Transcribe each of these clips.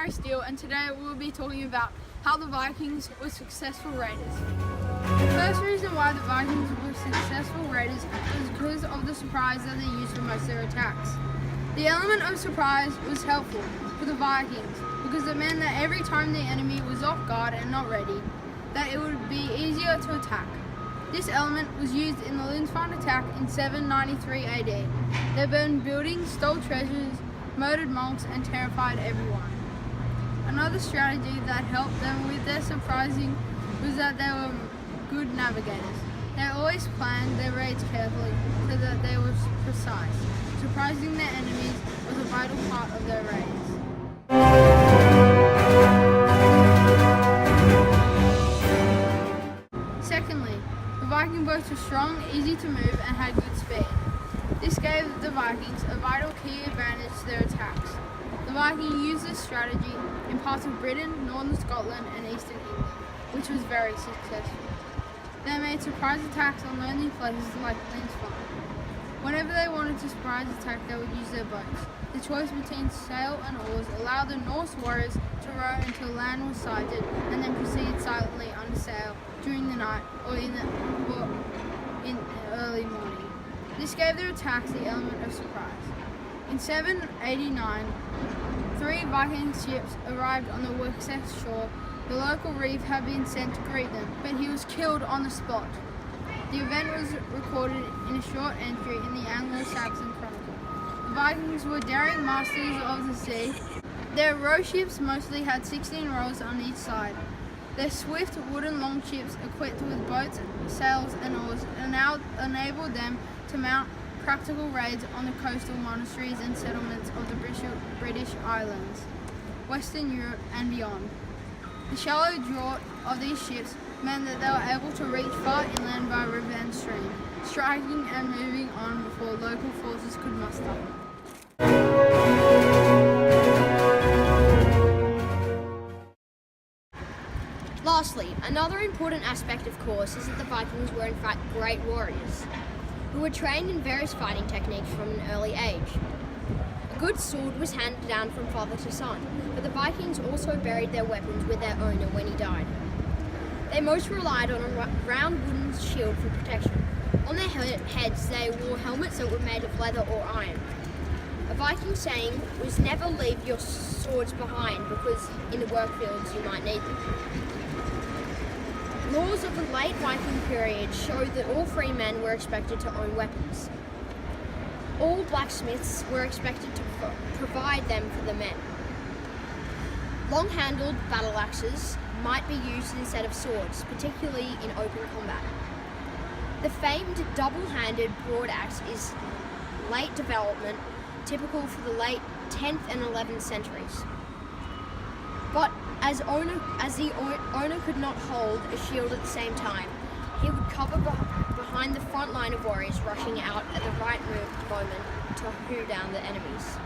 Stiel, and today we will be talking about how the Vikings were successful raiders. The first reason why the Vikings were successful raiders was because of the surprise that they used for most of their attacks. The element of surprise was helpful for the Vikings because it meant that every time the enemy was off guard and not ready, that it would be easier to attack. This element was used in the Lindsfarne attack in 793 AD. They burned buildings, stole treasures, murdered monks, and terrified everyone. Another strategy that helped them with their surprising was that they were good navigators. They always planned their raids carefully so that they were precise. Surprising their enemies was a vital part of their raids. Secondly, the Viking boats were strong, easy to move, and had good speed. This gave the Vikings a vital key advantage to their attacks. The Vikings used this strategy in parts of Britain, northern Scotland, and eastern England, which was very successful. They made surprise attacks on lonely places like Lindsfarne. Whenever they wanted to surprise attack, they would use their boats. The choice between sail and oars allowed the Norse warriors to row until land was sighted and then proceed silently under sail during the night or in the early morning. This gave their attacks the element of surprise. In 789, 3 Viking ships arrived on the Wessex shore. The local reeve had been sent to greet them, but he was killed on the spot. The event was recorded in a short entry in the Anglo-Saxon Chronicle. The Vikings were daring masters of the sea. Their row ships mostly had 16 rows on each side. Their swift wooden longships, equipped with boats, sails, and oars, enabled them to mount practical raids on the coastal monasteries and settlements of the British Islands, Western Europe, and beyond. The shallow draught of these ships meant that they were able to reach far inland by river and stream, striking and moving on before local forces could muster. Lastly, another important aspect, of course, is that the Vikings were in fact great warriors, who were trained in various fighting techniques from an early age. A good sword was handed down from father to son, but the Vikings also buried their weapons with their owner when he died. They most relied on a round wooden shield for protection. On their heads they wore helmets that were made of leather or iron. A Viking saying was never leave your swords behind because in the workfields you might need them. Laws of the late Viking period showed that all free men were expected to own weapons. All blacksmiths were expected to provide them for the men. Long-handled battle axes might be used instead of swords, particularly in open combat. The famed double-handed broadaxe is late development, typical for the late 10th and 11th centuries. But as the owner could not hold a shield at the same time, he would cover behind the front line of warriors rushing out at the right moment to hew down the enemies.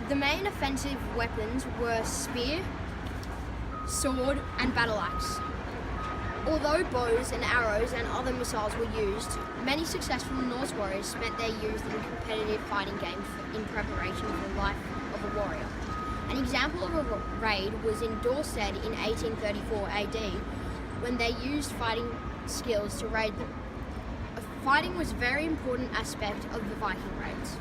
The main offensive weapons were spear, sword, and battle axe. Although bows and arrows and other missiles were used, many successful Norse warriors spent their youth in competitive fighting games in preparation for the life of a warrior. An example of a raid was in Dorset in 1834 AD, when they used fighting skills to raid them. Fighting was a very important aspect of the Viking raids.